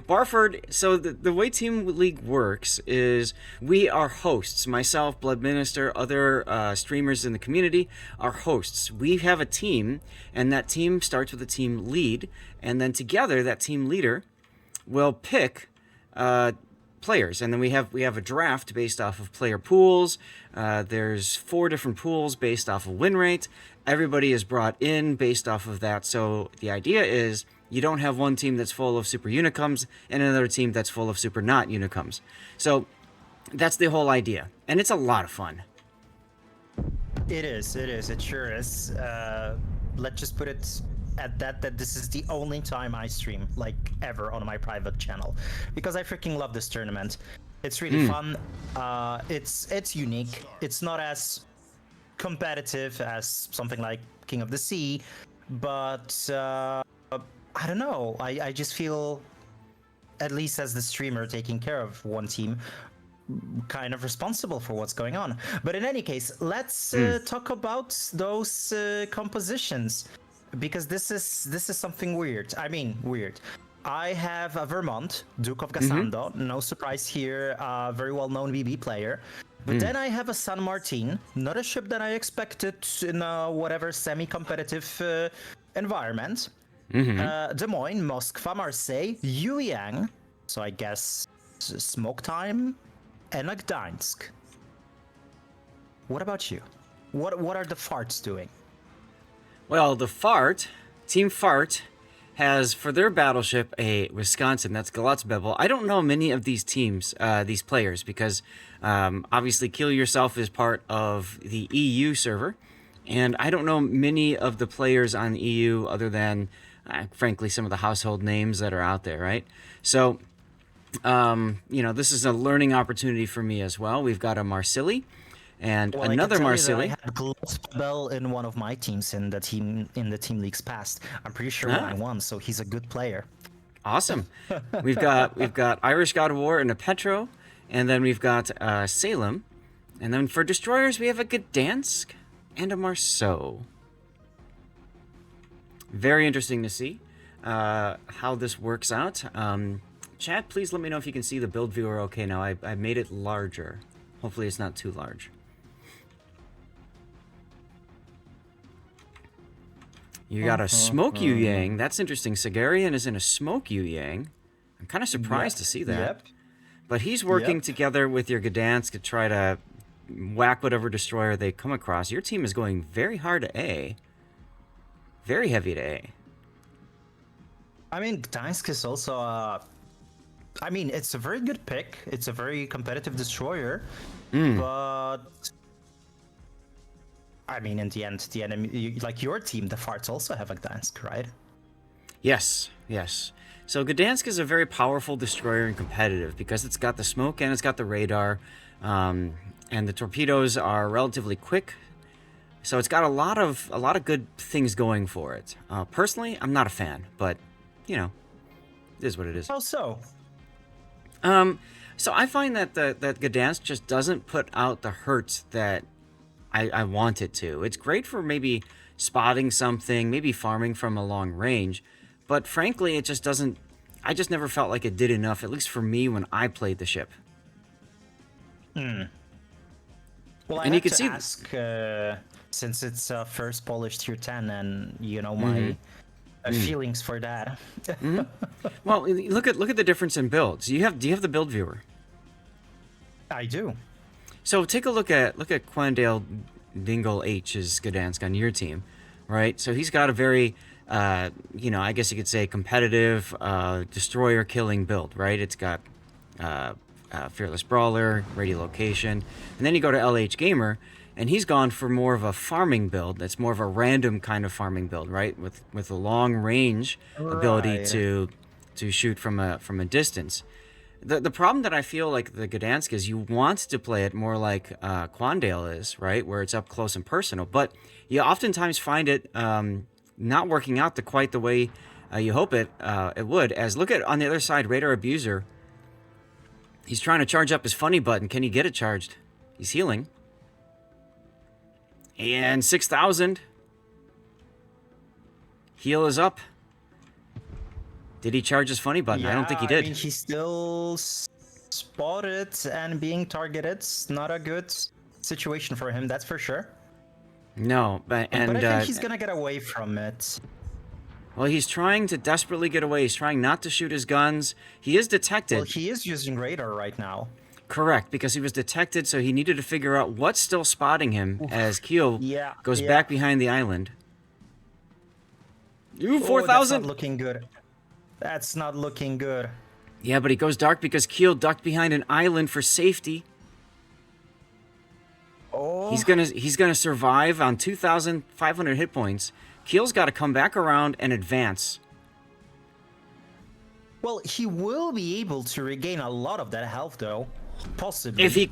Barford, so the way Team League works is we are hosts. Myself, Blood Minister, other streamers in the community are hosts. We have a team, and that team starts with a team lead, and then together, that team leader will pick players, and then we have a draft based off of player pools. There's 4 different pools based off of win rate. Everybody is brought in based off of that. So the idea is you don't have one team that's full of super unicums and another team that's full of super not unicums. So that's the whole idea, and it's a lot of fun. It is. It sure is. Let's just put it at that this is the only time I stream, like, ever on my private channel, because I freaking love this tournament. It's really fun. It's unique. It's not as competitive as something like King of the Sea, but I don't know. I just feel, at least as the streamer taking care of one team, kind of responsible for what's going on. But in any case, let's talk about those compositions, because this is something weird. I mean, weird. I have a Vermont, Duke of Gasando, no surprise here, very well-known BB player. But then I have a San Martin, not a ship that I expected in a whatever semi-competitive environment. Des Moines, Moskva, Marseille, Yueyang, so I guess Smoke Time, and a Gdańsk. What about you? What are the farts doing? Well, Team Fart, has for their battleship a Wisconsin. That's Galotzbebel. I don't know many of these teams, these players, because obviously Kill Yourself is part of the EU server, and I don't know many of the players on the EU other than, frankly, some of the household names that are out there, right? So, this is a learning opportunity for me as well. We've got a Marsili. And well, another Marsili. I had Glotzbell in one of my teams in the team leagues past. I'm pretty sure I won, so he's a good player. Awesome. we've got Irish God of War and a Petro, and then we've got Salem, and then for destroyers we have a Gdansk and a Marceau. Very interesting to see how this works out. Chat, please let me know if you can see the build viewer okay now. I made it larger. Hopefully it's not too large. You got a Smoke Yu Yang. That's interesting. Sagarian is in a Smoke Yu Yang. I'm kind of surprised to see that. Yep. But he's working together with your Gdansk to try to whack whatever destroyer they come across. Your team is going very hard to A. Very heavy to A. I mean, Gdansk is also I mean, it's a very good pick. It's a very competitive destroyer. But I mean, in the end, the enemy, like your team, the farts also have a Gdansk, right? Yes. So Gdansk is a very powerful destroyer and competitive because it's got the smoke and it's got the radar, and the torpedoes are relatively quick. So it's got a lot of good things going for it. Personally, I'm not a fan, but it is what it is. How so? So I find that that Gdansk just doesn't put out the hurts that I want it to. It's great for maybe spotting something, maybe farming from a long range, but frankly, it just doesn't. I just never felt like it did enough, at least for me when I played the ship. Well, I And you have could to see ask, since it's first Polish tier 10, and my feelings for that. Well, look at the difference in builds. Do you have the build viewer? I do. So take a look at Quandale Dingle H's Gdansk on your team, right? So he's got a very, I guess you could say competitive destroyer killing build, right? It's got Fearless Brawler, Radiolocation, and then you go to LH Gamer, and he's gone for more of a farming build. That's more of a random kind of farming build, right? With a long range ability to shoot from a distance. The problem that I feel like the Gdansk is, you want to play it more like Quandale is, right? Where it's up close and personal. But you oftentimes find it not working out quite the way you hope it would. As look at on the other side, Radar Abuser. He's trying to charge up his funny button. Can he get it charged? He's healing. And 6,000. Heal is up. Did he charge his funny button? I don't think he I did. mean, he's still spotted and being targeted. Not a good situation for him, that's for sure. No, But I think he's gonna get away from it. well, he's trying to desperately get away. He's trying not to shoot his guns. He is detected. Well, he is using radar right now. Correct, because he was detected, so he needed to figure out what's still spotting him as Keel Yeah, goes yeah. back behind the island. Ooh, Oh, 4,000! that's not looking good. That's not looking good. Yeah, but he goes dark because Keel ducked behind an island for safety. Oh, He's gonna survive on 2,500 hit points. Keel's got to come back around and advance. well, he will be able to regain a lot of that health, though. Possibly. If he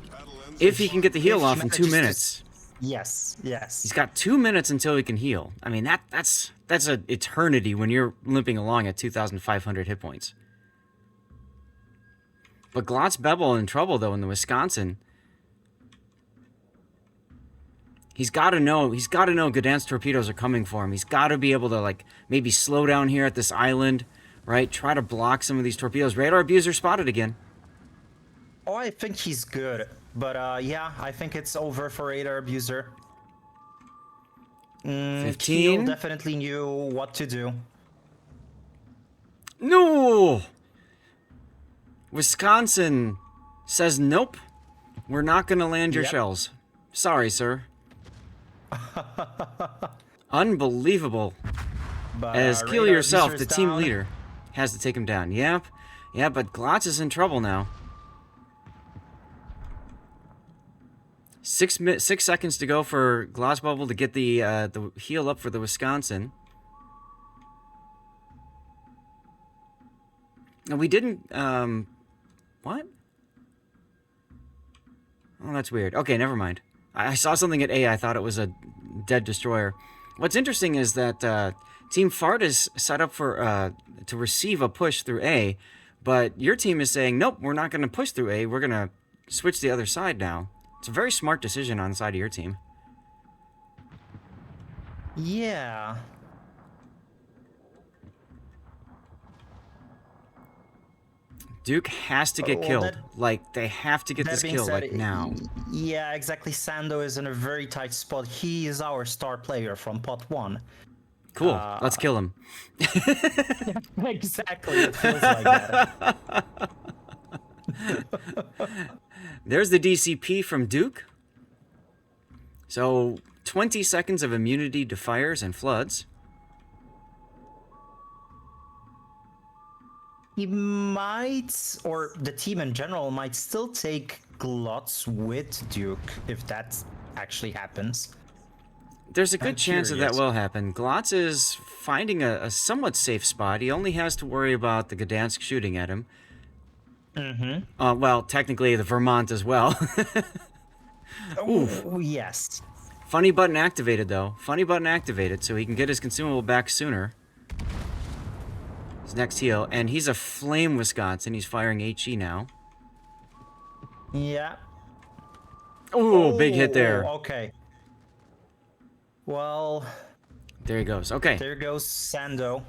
can get the heal If he off in 2 manages to- minutes. Yes, yes. He's got 2 minutes until he can heal. I mean, that's an eternity when you're limping along at 2,500 hit points. But Glotz Bebel in trouble, though, in the Wisconsin. He's got to know Gdansk torpedoes are coming for him. He's got to be able to, like, maybe slow down here at this island, right? Try to block some of these torpedoes. Radar abuser spotted again. Oh, I think he's good. But, yeah, I think it's over for Radar Abuser. 15. Keel definitely knew what to do. No! Wisconsin says nope. We're not going to land your Yep. shells. Sorry, sir. Unbelievable. But, As Keel Radar yourself, Abuser's the team down. leader, has to take him down. Yep. Yeah, but Glotz is in trouble now. 6 seconds to go for Glotz Bubble to get the heal up for the Wisconsin. And we didn't, what? Oh, that's weird. Okay, never mind. I saw something at A. I thought it was a dead destroyer. What's interesting is that Team Fart is set up for to receive a push through A, but your team is saying, nope, we're not going to push through A. We're going to switch to the other side now. It's a very smart decision on the side of your team. Yeah. Duke has to get Well, killed. that- Like, they have to get That this being kill, said, like, now. Yeah, exactly. Sando is in a very tight spot. He is our star player from pot 1. Cool. Let's kill him. Exactly. It feels like that. There's the DCP from Duke. So, 20 seconds of immunity to fires and floods. He might, or the team in general, might still take Glotz with Duke if that actually happens. There's a good I'm chance that curious. will happen. Glotz is finding a somewhat safe spot. He only has to worry about the Gdansk shooting at him. Mm-hmm. Well, technically the Vermont as well. Oh, yes. Funny button activated, though. Funny button activated, so he can get his consumable back sooner. His next heal. And he's a flame Wisconsin. He's firing HE now. Yeah. Ooh, big hit there. Okay. Well, There he goes. Okay. there goes Sando.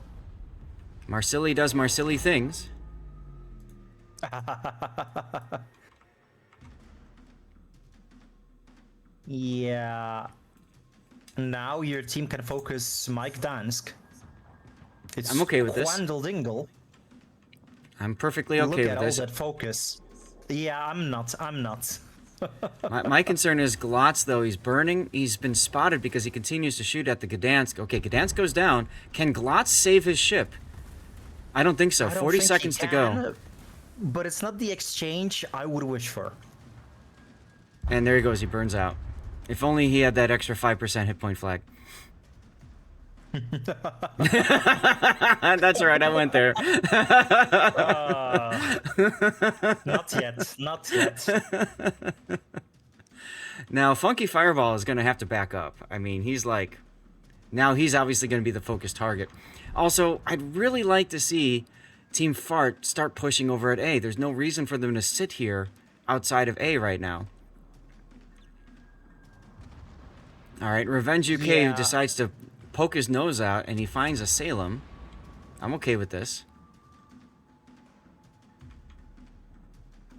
Marsili does Marsili things. Yeah. Now your team can focus Mike Dansk. It's I'm okay with this. Quandle Dingle. I'm perfectly Look okay at with all this. that focus. Yeah, I'm not. I'm not. My concern is Glotz, though. He's burning. He's been spotted because he continues to shoot at the Gdansk. Okay, Gdansk goes down. Can Glotz save his ship? I don't think so. I don't 40 think he seconds to go. can, But it's not the exchange I would wish for. And there he goes. He burns out. If only he had that extra 5% hit point flag. That's right. I went there. Not yet. Not yet. Now, Funky Fireball is going to have to back up. I mean, he's like... Now he's obviously going to be the focused target. Also, I'd really like to see Team Fart start pushing over at A. There's no reason for them to sit here outside of A right now. All right, Revenge UK Yeah. decides to poke his nose out, and he finds a Salem. I'm okay with this.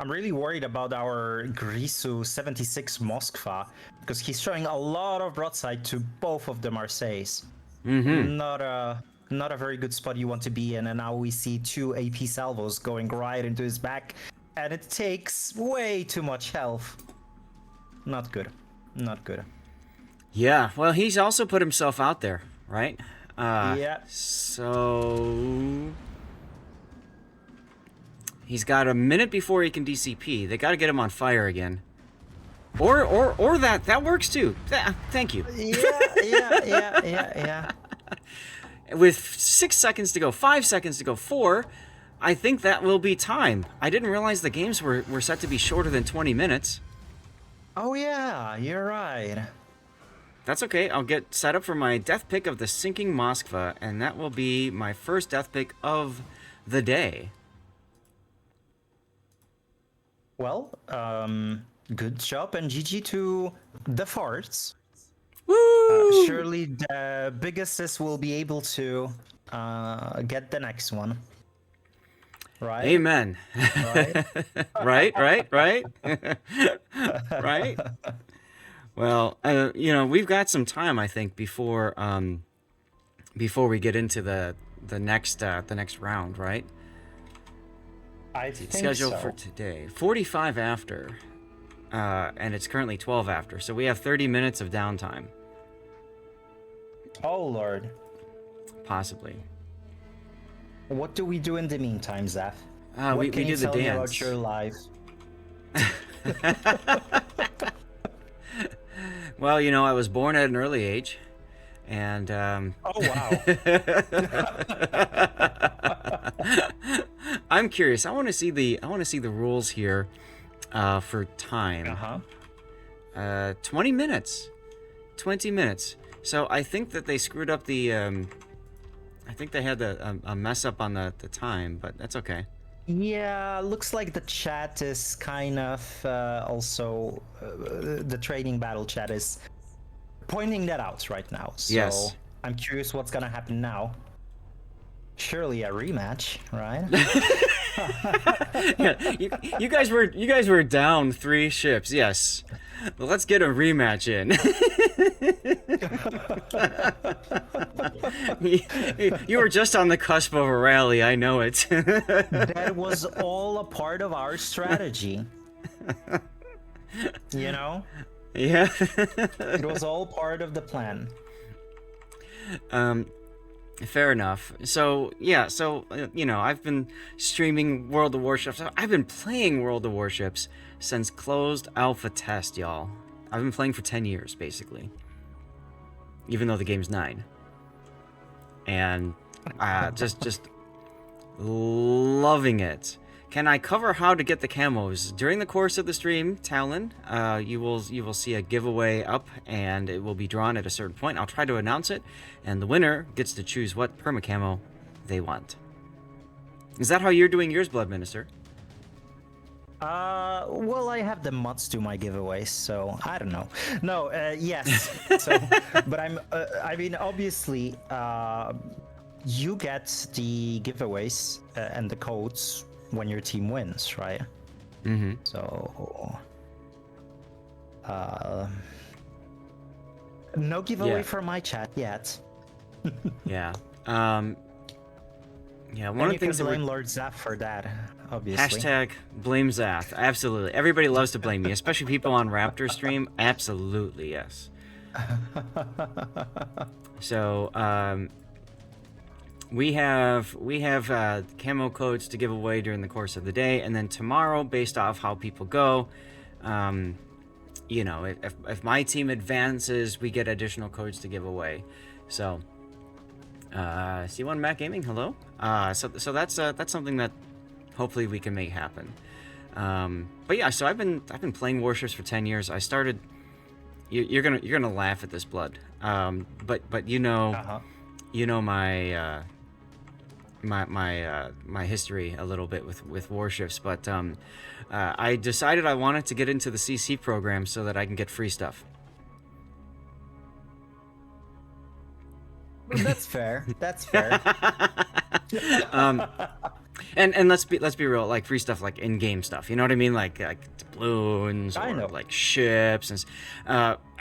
I'm really worried about our Grisu 76 Moskva because he's showing a lot of broadside to both of the Marseilles. Not a very good spot you want to be in, and now we see 2 AP salvos going right into his back, and it takes way too much health. Not good. Not good. Yeah, well, he's also put himself out there, right? Yeah. So he's got a minute before he can DCP. They got to get him on fire again. Or that works too. Thank you. Yeah. With 6 seconds to go, 5 seconds to go, 4, I think that will be time. I didn't realize the games were set to be shorter than 20 minutes. Oh yeah, you're right. That's okay. I'll get set up for my death pick of the sinking Moskva, and that will be my first death pick of the day. Well, good job and GG to the farts. Woo! Surely the BIGUS will be able to get the next one. Right? Amen. Right? right. Right? Well, we've got some time, I think, before we get into the next round, right? I think Schedule so. for today, 45 after, and it's currently 12 after, so we have 30 minutes of downtime. Oh Lord. Possibly. What do we do in the meantime, Zaf? We Can do you the tell me dance. about your life? Well, I was born at an early age, and Oh wow. I'm curious. I want to see the rules here for time. Uh-huh. 20 minutes. 20 minutes. So I think that they screwed up the. I think they had a mess up on the time, but that's okay. Yeah, looks like the chat is kind of also the training battle chat is pointing that out right now. So Yes. I'm curious what's gonna happen now. Surely a rematch, right? Yeah, you guys were down 3 ships. Yes. Well, let's get a rematch in. You were just on the cusp of a rally. I know it. That was all a part of our strategy. You know? Yeah. It was all part of the plan. Fair enough. So, yeah, I've been streaming World of Warships. I've been playing World of Warships since closed alpha test, y'all. I've been playing for 10 years, basically. Even though the game's 9. And just loving it. Can I cover how to get the camos? During the course of the stream, Talon, you will see a giveaway up, and it will be drawn at a certain point. I'll try to announce it, and the winner gets to choose what permacamo they want. Is that how you're doing yours, Blood Minister? Well, I have the mods do my giveaways, so I don't know. No, yes. So, but I mean, obviously, you get the giveaways and the codes when your team wins, right? Mm-hmm. So, no giveaway Yeah. for my chat yet. Yeah. Yeah, one And of you the things can that blame we're... Lord Zaf for that, obviously. Hashtag blame Zath. Absolutely. Everybody loves to blame me, especially people on Raptor stream. Absolutely, yes. So, we have camo codes to give away during the course of the day, and then tomorrow, based off how people go, if my team advances, we get additional codes to give away. So, C1 Mac Gaming, hello. So that's something that hopefully we can make happen. But yeah, so I've been playing Warships for 10 years. I started. You're gonna laugh at this, Blood. But you know my my history a little bit with Warships. But I decided I wanted to get into the CC program so that I can get free stuff. That's fair. That's fair. And let's be real, like free stuff, like in-game stuff. You know what I mean? Like balloons I or know. like ships and.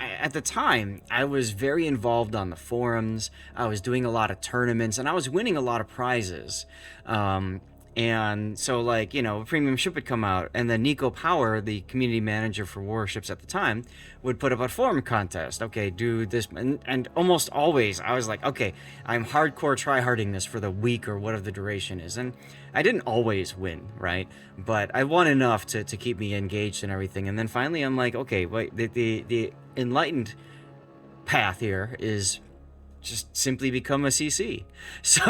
At the time, I was very involved on the forums. I was doing a lot of tournaments, and I was winning a lot of prizes. And so, like, a premium ship would come out, and then Nico Power, the community manager for Warships at the time, would put up a forum contest. Okay, do this, and almost always I was like, okay, I'm hardcore tryharding this for the week or whatever the duration is, and I didn't always win, right? But I won enough to keep me engaged and everything. And then finally, I'm like, okay, wait, the enlightened path here is just simply become a CC. So.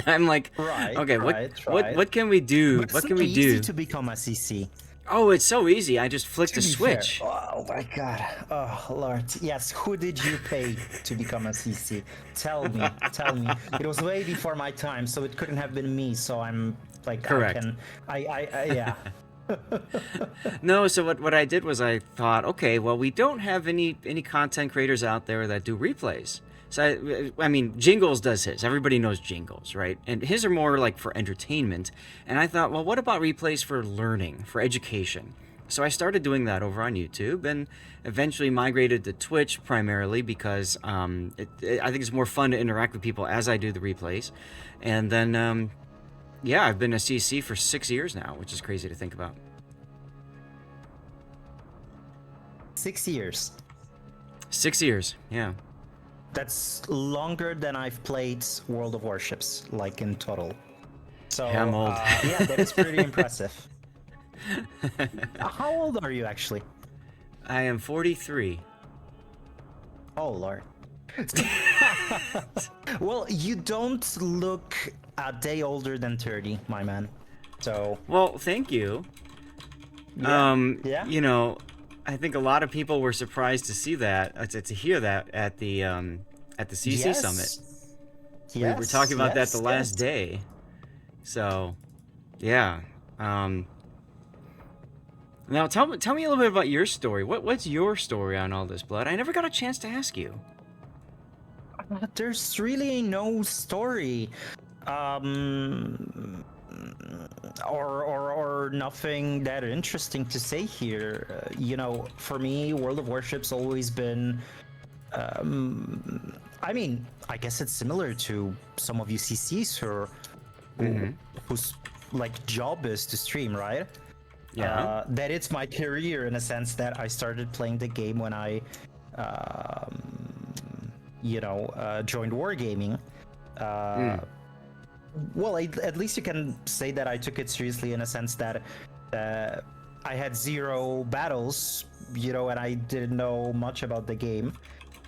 I'm like, Right, okay, right, what can we do? But it's What can not we easy do? to become a CC. Oh, it's so easy. I just flicked a To be fair. switch. Oh my god. Oh lord. Yes, who did you pay to become a CC? Tell me. Tell me. It was way before my time, so it couldn't have been me, so I'm like Correct. yeah. No, so what I did was I thought, okay, well, we don't have any content creators out there that do replays. So I mean, Jingles does his. Everybody knows Jingles, right? And his are more like for entertainment. And I thought, well, what about replays for learning, for education? So I started doing that over on YouTube, and eventually migrated to Twitch primarily because I think it's more fun to interact with people as I do the replays. And then, yeah, I've been a CC for 6 years now, which is crazy to think about. 6 years. 6 years, yeah. That's longer than I've played World of Warships, like in total. So Yeah, I'm old. yeah, that is pretty impressive. How old are you actually? I am 43. Oh lord. Well, you don't look a day older than 30, my man. So Well, thank you. yeah. I think a lot of people were surprised to see that, to hear that at the CC Summit. We were talking about that the last day. So, yeah. Now tell me a little bit about your story. What's your story on all this, Blood? I never got a chance to ask you. There's really no story. Or nothing that interesting to say here. For me, World of Warships always been. I mean, I guess it's similar to some of you CCs whose like job is to stream, right? Yeah. That it's my career in a sense that I started playing the game when I, joined wargaming. Well, at least you can say that I took it seriously in a sense that I had 0 battles, and I didn't know much about the game.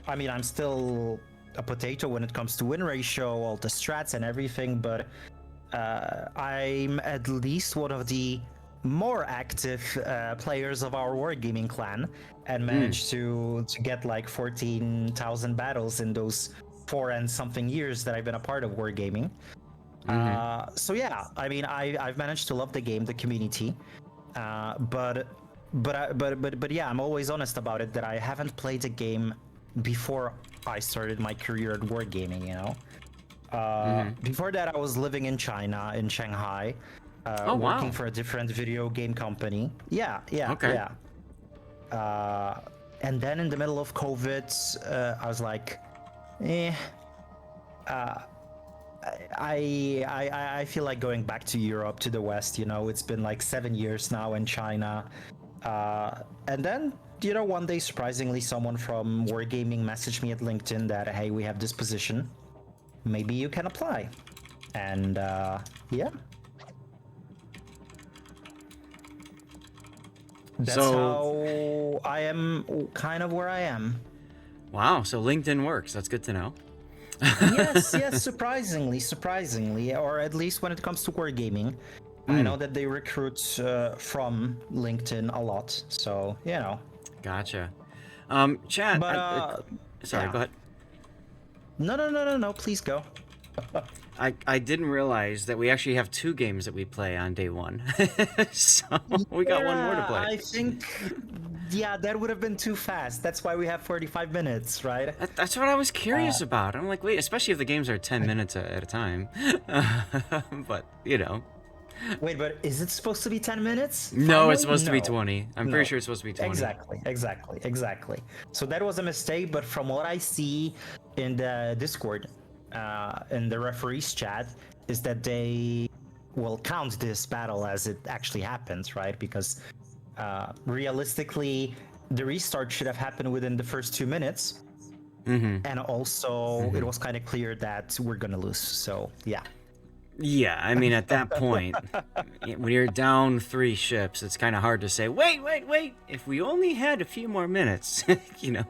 I mean, I'm still a potato when it comes to win ratio, all the strats and everything, but I'm at least one of the more active players of our wargaming clan, and managed to get like 14,000 battles in those 4 and something years that I've been a part of wargaming. So yeah, I mean, I've managed to love the game, the community, but yeah, I'm always honest about it that I haven't played a game before I started my career at wargaming. Before that, I was living in China, in Shanghai, working for a different video game company. Yeah. Okay. And then in the middle of COVID, I was like, I feel like going back to Europe, to the West. It's been like 7 years now in China, and then one day surprisingly someone from wargaming messaged me at LinkedIn that, hey, we have this position, maybe you can apply. And yeah, that's how I am kind of where I am. Wow, so LinkedIn works. That's good to know. yes, surprisingly, or at least when it comes to wargaming, I know that they recruit from LinkedIn a lot. So Gotcha. Chat. But sorry, yeah. go ahead. No, please go. I didn't realize that we actually have 2 games that we play on day 1. So we got one more to play. I think yeah, that would have been too fast. That's why we have 45 minutes, right? That's what I was curious about. I'm like, wait, especially if the games are 10 minutes at a time. But, you know. Wait, but is it supposed to be 10 minutes? No, it's Finally? supposed to be No. 20. I'm No. pretty sure it's supposed to be 20. Exactly. So that was a mistake, but from what I see in the Discord, in the referees chat, is that they will count this battle as it actually happens, right? Because realistically, the restart should have happened within the first 2 minutes. And also, it was kind of clear that we're gonna lose. So, yeah. Yeah, I mean, at that point, when you're down 3 ships, it's kind of hard to say, wait, if we only had a few more minutes, you know.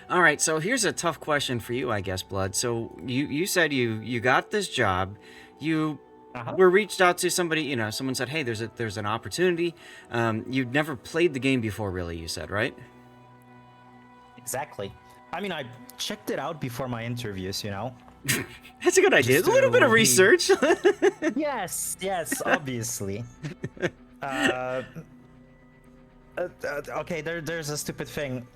All right, so here's a tough question for you, I guess, Blood. So you said you got this job, you were reached out to somebody, you know, someone said, hey, there's an opportunity. You'd never played the game before, really, you said, right? Exactly. I mean, I checked it out before my interviews, you know. That's a good idea. A little bit of research. Yes, obviously. Okay, there's a stupid thing.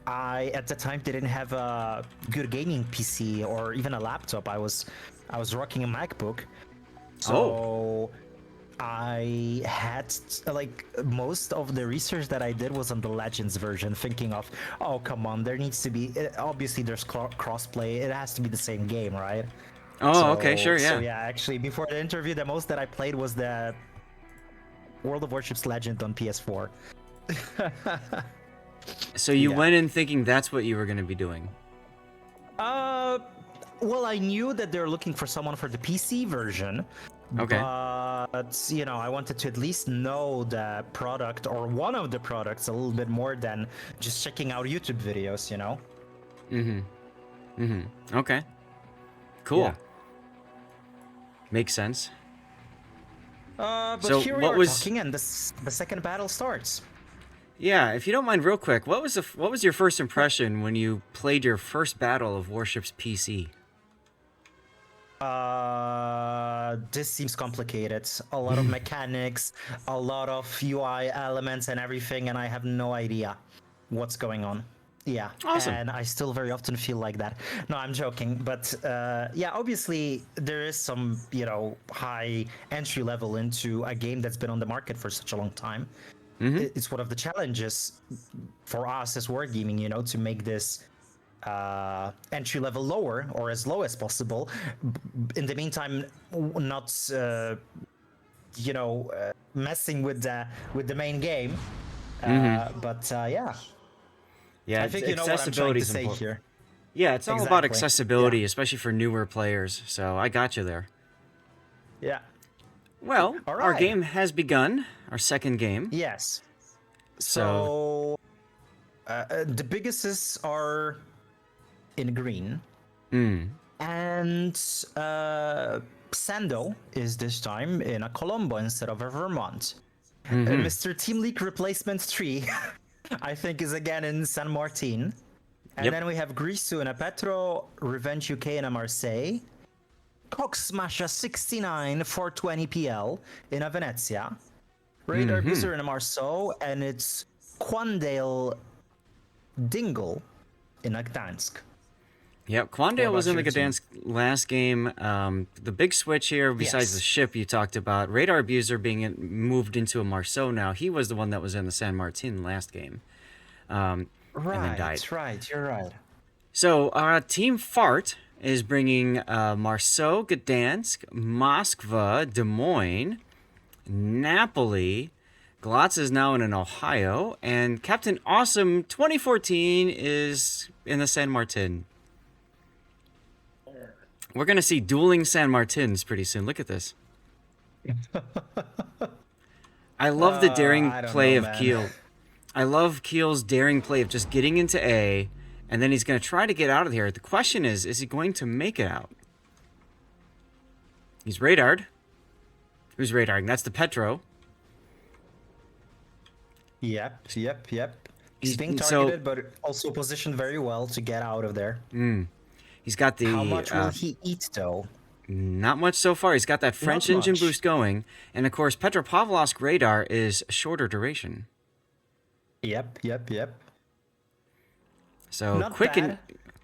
I at the time didn't have a good gaming PC or even a laptop. I was rocking a MacBook, so I had like most of the research that I did was on the Legends version, thinking of, oh come on, there needs to be obviously there's crossplay. It has to be the same game, right? Oh, okay, sure, yeah. So yeah, actually, before the interview, the most that I played was the World of Warships Legend on PS4. So you went in thinking that's what you were going to be doing? Well, I knew that they're looking for someone for the PC version. Okay. But, you know, I wanted to at least know the product or one of the products a little bit more than just checking out YouTube videos, you know? Okay. Cool. Yeah. Makes sense. But So here we what are was- talking, and the second battle starts. Yeah, if you don't mind, real quick, what was your first impression when you played your first battle of Warships PC? This seems complicated. A lot of mechanics, a lot of UI elements and everything, and I have no idea what's going on. Yeah, Awesome. and I still very often feel like that. No, I'm joking, but yeah, obviously there is some, you know, high entry level into a game that's been on the market for such a long time. It's one of the challenges for us as wargaming, you know, to make this entry level lower or as low as possible. In the meantime, not you know, messing with the main game. But yeah. Yeah, I think you know what I'm trying to say here. Yeah, it's all about Exactly. accessibility, Yeah. especially for newer players. So I got you there. Yeah. Well, All our right. game has begun. Our second game. Yes. So- So the BIGUS's are in green, Mm. and Sando is this time in a Colombo instead of a Vermont. Mr. Team League Replacement 3, I think, is again in San Martin. And Yep. then we have Grisu in a Petro, Revenge UK in a Marseille, Cox Smasher 69 420 PL in a Venezia, Radar Abuser in a Marceau, and it's Quandale Dingle in a Gdansk. Yep, Quandale What was in about the your Gdansk last game. The big switch here, besides Yes. the ship you talked about, Radar Abuser being moved into a Marceau now. He was the one that was in the San Martin last game. And then died. Right, you're right. So, Team Fart is bringing Marceau, Gdansk, Moskva, Des Moines, Napoli. Glotz is now in Ohio, and Captain Awesome 2014 is in the San Martin. We're going to see dueling San Martins pretty soon. Look at this. I love the daring I don't play know, of man. Keel. I love Keel's daring play of just getting into A, and then he's going to try to get out of here. The question is he going to make it out? He's radared. Who's radaring? That's the Petro. Yep. He's being So- targeted, but also positioned very well to get out of there. He's got the... How much will he eat, though? Not much so far. He's got that French engine much. boost going. And, of course, Petropavlovsk radar is shorter duration. Yep, yep, yep. So Not quick and bad.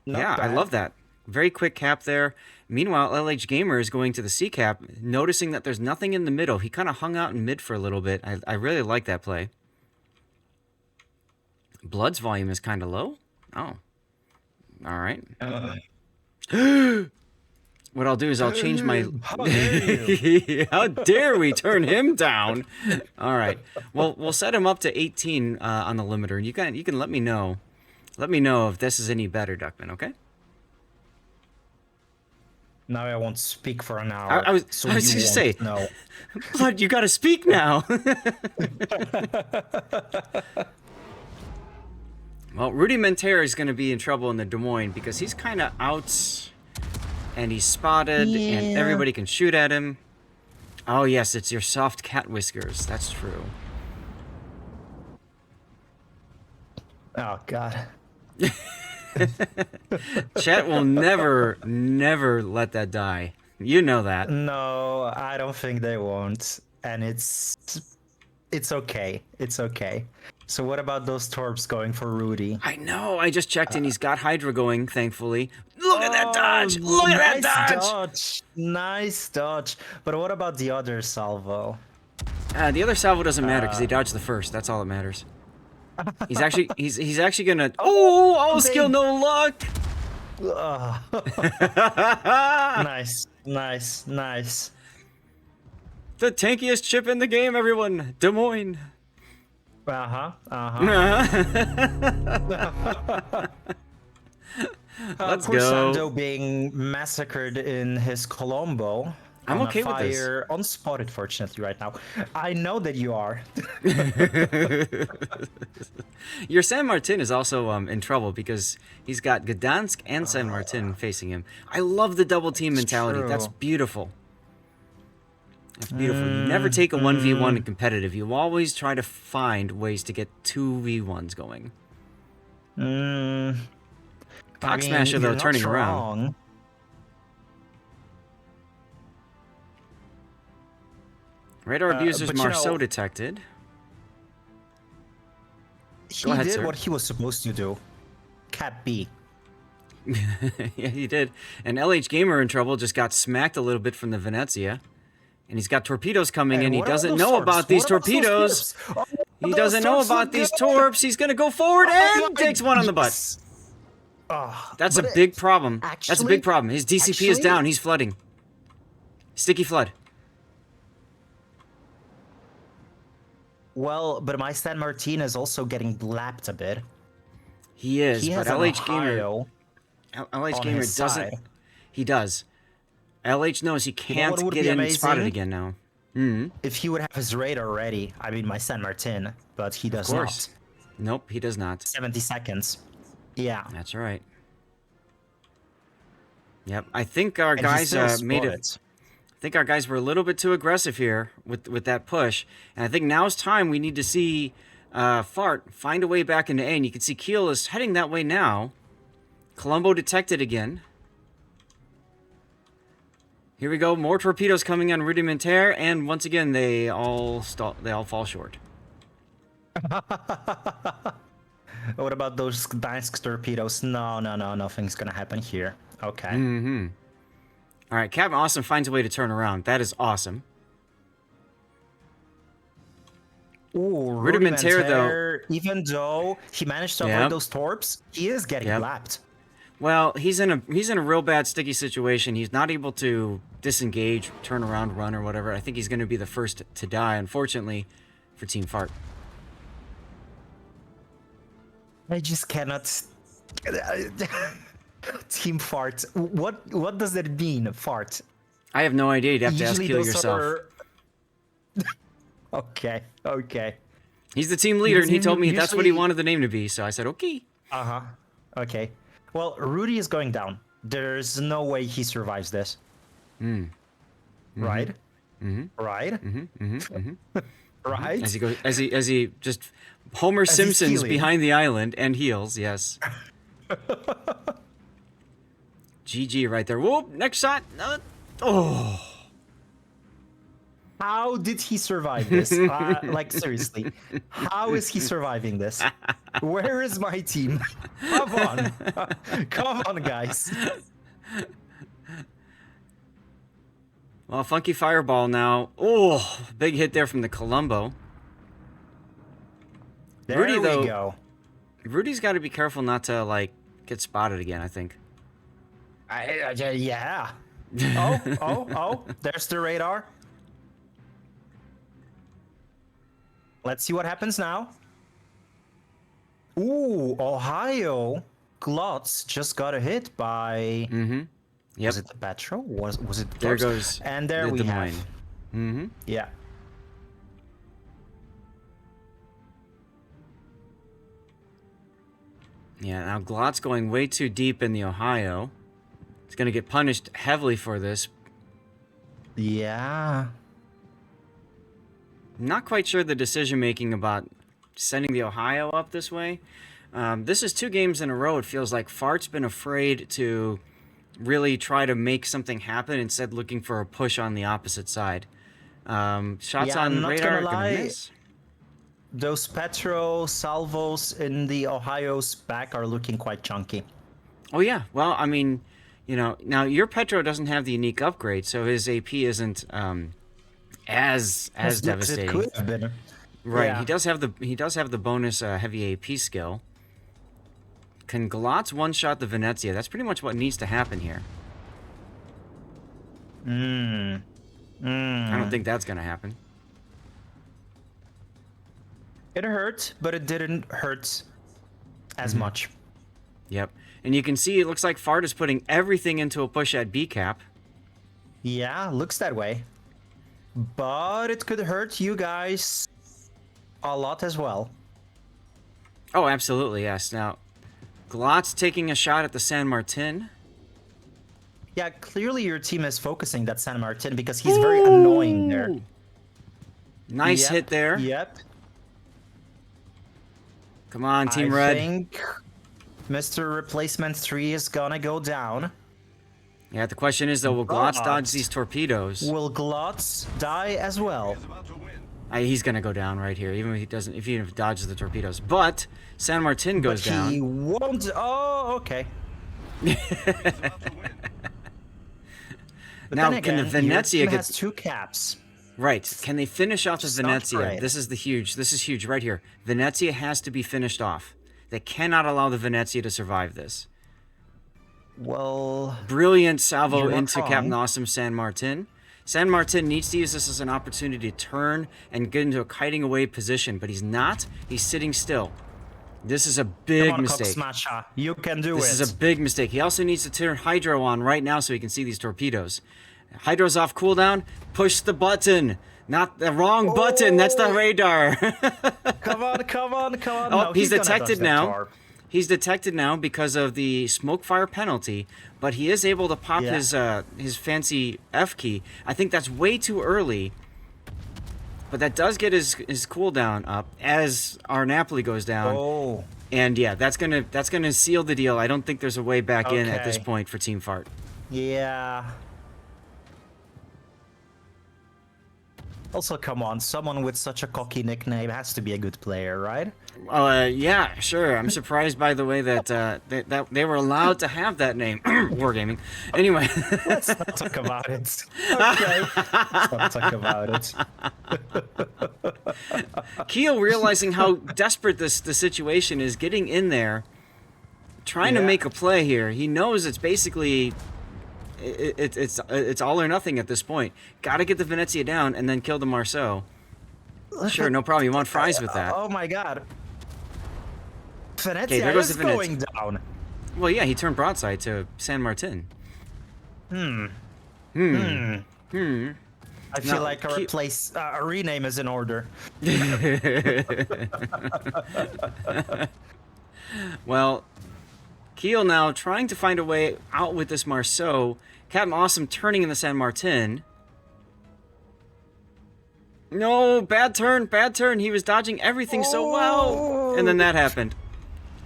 Not yeah, I bad. love that. Very quick cap there. Meanwhile, LH Gamer is going to the C cap, noticing that there's nothing in the middle. He kind of hung out in mid for a little bit. I really like that play. Blood's volume is kind of low. Oh, all right. Uh, What I'll do is I'll change my. how dare you? How dare we turn him down? All right. Well, we'll set him up to 18 on the limiter, and you can let me know. Let me know if this is any better, Duckman. Okay. Now I won't speak for an hour. I was so I was you gonna say, won't know. Blood, you got to speak now. Well, Rudimentare is going to be in trouble in the Des Moines because he's kind of out, and he's spotted, and Yeah. everybody can shoot at him. Oh yes, it's your soft cat whiskers. That's true. Oh God. Chat will never, never let that die. You know that. No, I don't think they won't. And it's okay. It's okay. So what about those torps going for Rudy? I know. I just checked and he's got Hydra going, thankfully. Look at that dodge! Look at that dodge! Nice dodge. But what about the other salvo? The other salvo doesn't matter because they dodged the first. That's all that matters. He's actually gonna. Oh, all skill, no luck. Ugh. Nice, nice, nice. The tankiest chip in the game, everyone. Des Moines. Uh-huh, uh-huh. Let's Poor go. Sando being massacred in his Colombo. I'm on a okay with this. fire, unspotted, fortunately, right now. I know that you are. Your San Martin is also in trouble because he's got Gdansk and San Martin facing him. I love the double team mentality. true. That's beautiful. That's beautiful. You never take a 1v1 in competitive. You always try to find ways to get 2v1s going. Cock Smasher, though, you're turning not around. wrong. Radar abusers but you Marceau know- detected. He Go ahead, did sir. what he was supposed to do. Cat B. Yeah, he did. And LH Gamer in trouble, just got smacked a little bit from the Venezia. And he's got torpedoes coming in. He what about doesn't those know torps? about these What about those torpedoes. torps? Oh, He those doesn't know torps about look these good. torps. He's going to go forward Oh and my takes one on the butt. yes. Oh, That's a but big problem. That's a actually- big problem. His DCP is actually- down. He's flooding. Sticky flood. Well, but my San Martin is also getting blapped a bit. He is, He but has an LH Gamer, Ohio LH on Gamer his doesn't. side. He does. LH knows he know can't what would get be in amazing? spotted again now. Hmm. If he would have his radar ready. I mean, my San Martin, but he does Of course. not. Nope, he does not. 70 seconds. Yeah. That's right. Yep, I think our And he guys still made spotted. it. I think our guys were a little bit too aggressive here with that push, and I think now's time we need to see Fart find a way back into A, and you can see Keel is heading that way now. Colombo detected again. Here we go, more torpedoes coming on Rudimentaire, and once again they all fall short. What about those Gdansk torpedoes? No, no, no, nothing's gonna happen here. Okay. Mm-hmm. All right, Captain Awesome finds a way to turn around. That is awesome. Ooh, Rudimentaire, though- Rudimentaire, even though he managed to Yep. avoid those torps, he is getting Yep. lapped. Well, he's in a real bad sticky situation. He's not able to disengage, turn around, run, or whatever. I think he's going to be the first to die, unfortunately, for Team Fart. I just cannot. Team fart. What does that mean? Fart. I have no idea. You'd have to ask Usually Keel those yourself. are- okay. Okay. He's the team leader, and he told me that's what he Usually- wanted the name to be. So I said, okay. Uh huh. Okay. Well, Rudy is going down. There's no way he survives this. Right? Right? Right? As he goes, as he just Homer he's Simpsons healing. behind the island and heals. Yes. GG right there. Whoop! Next shot. Oh. How did he survive this? Like, seriously, how is he surviving this? Where is my team? Come on. Come on, guys. Well, Funky Fireball now. Oh, big hit there from the Columbo. There Rudy, we though, go. Rudy's got to be careful not to, like, get spotted again, I think. Yeah. Oh, there's the radar. Let's see what happens now. Ooh, Ohio. Glotz just got a hit by... Mm-hmm. Yep. Was it the Petro? Was it the There Glotz? goes And there the we Des have... Moines. Mm-hmm. Yeah. Yeah, now Glot's going way too deep in the Ohio. He's going to get punished heavily for this. Yeah. Not quite sure the decision-making about sending the Ohio up this way. This is 2 games in a row. It feels like Fart's been afraid to really try to make something happen, instead looking for a push on the opposite side. Shots I'm on not radar gonna lie. gonna miss. Those Petro salvos in the Ohio's back are looking quite chunky. Oh yeah, well, I mean, you know, now your Petro doesn't have the unique upgrade, so his AP isn't as devastating. It could have been. Right, Yeah. he does have the bonus heavy AP skill. Can Glotz one-shot the Venezia? That's pretty much what needs to happen here. I don't think that's gonna happen. It hurt, but it didn't hurt as much. Yep, and you can see it looks like Fart is putting everything into a push at B cap. Yeah, looks that way. But it could hurt you guys a lot as well. Oh, absolutely, yes. Now, Glotz taking a shot at the San Martin. Yeah, clearly your team is focusing that San Martin because he's very annoying there. Nice Yep, hit there. Yep. Come on, Team I Red. think Mr. Replacement 3 is gonna go down. Yeah, the question is, though, will Glotz But- dodge these torpedoes? Will Glotz die as well? He's gonna go down right here, even if he doesn't. If he dodges the torpedoes, but San Martin goes But down. he won't. Oh, okay. But Now, then can the again, Venezia your team get has 2 caps. right? Can they finish off the Just not Venezia? great. This is huge right here. Venezia has to be finished off. They cannot allow the Venezia to survive this. Well, Brilliant salvo You're not into wrong. Captain Awesome San Martin. San Martin needs to use this as an opportunity to turn and get into a kiting away position, but he's not. He's sitting still. This is a big come on, mistake. Smasher. You can do This it. is a big mistake. He also needs to turn Hydro on right now so he can see these torpedoes. Hydro's off cooldown. Push the button. Not the wrong button. That's the radar. Come on. Oh, No, he's gonna detected dodge that now. torp. He's detected now because of the smoke fire penalty, but he is able to pop Yeah. his fancy F key. I think that's way too early, but that does get his cooldown up as our Napoli goes down. Oh, And yeah, that's gonna seal the deal. I don't think there's a way back in at this Okay. point for Team Fart. yeah. Also, come on, someone with such a cocky nickname has to be a good player, right? Yeah, sure. I'm surprised by the way that that they were allowed to have that name, Wargaming. Anyway, Let's not talk about it. Okay, let's not talk about it. Keel realizing how desperate the situation is, getting in there, trying to Yeah. make a play here. He knows it's basically it's all or nothing at this point. Got to get the Venezia down and then kill the Marceau. Sure, no problem. You want fries with that? Oh my god. Okay, there Venezia goes is the Venezia. going down. Well, yeah, he turned broadside to San Martin. I feel Now, like a rename is in order. Well, Keel now trying to find a way out with this Marceau. Captain Awesome turning in the San Martin. No, bad turn, bad turn. He was dodging everything so well. And then that happened.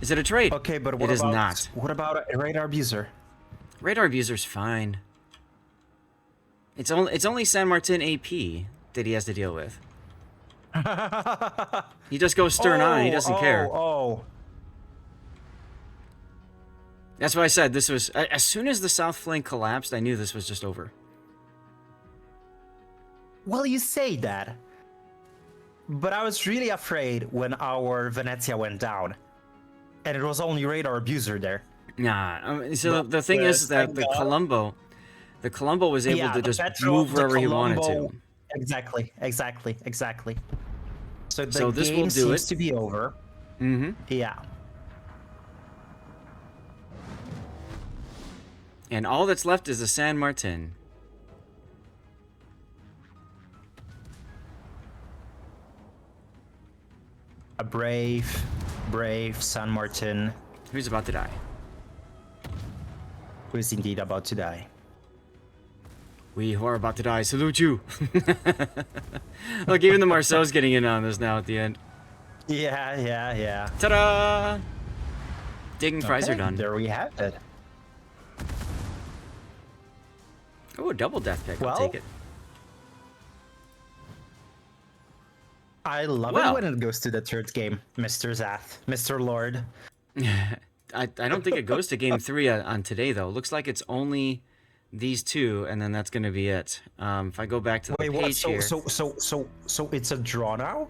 Is it a trade? Okay, but what It is about not. what about a radar abuser? Radar abuser's fine. It's only San Martin AP. that he has to deal with. He just goes stern on and he doesn't care. Oh. That's why I said this was... As soon as the south flank collapsed, I knew this was just over. Well, you say that. But I was really afraid when our Venezia went down. And it was only radar abuser there. Nah. So the thing is that the Colombo was able to just move wherever he wanted to. Exactly. So So this game will do seems it. to be over. Mm-hmm. Yeah. And all that's left is the San Martin. A brave San Martin, Who's about to die? who is indeed about to die. We who are about to die salute you. Look, even the Marceau's getting in on this now at the end. Yeah. Ta-da! Digging fries are done. There we have it. Oh, a double death pick. I'll Well, take it. I love it when it goes to the third game, Mr. Zath, Mr. Lord. I don't think it goes to game 3 on today, though. Looks like it's only these two, and then that's going to be it. If I go back to the page here... So it's a draw now?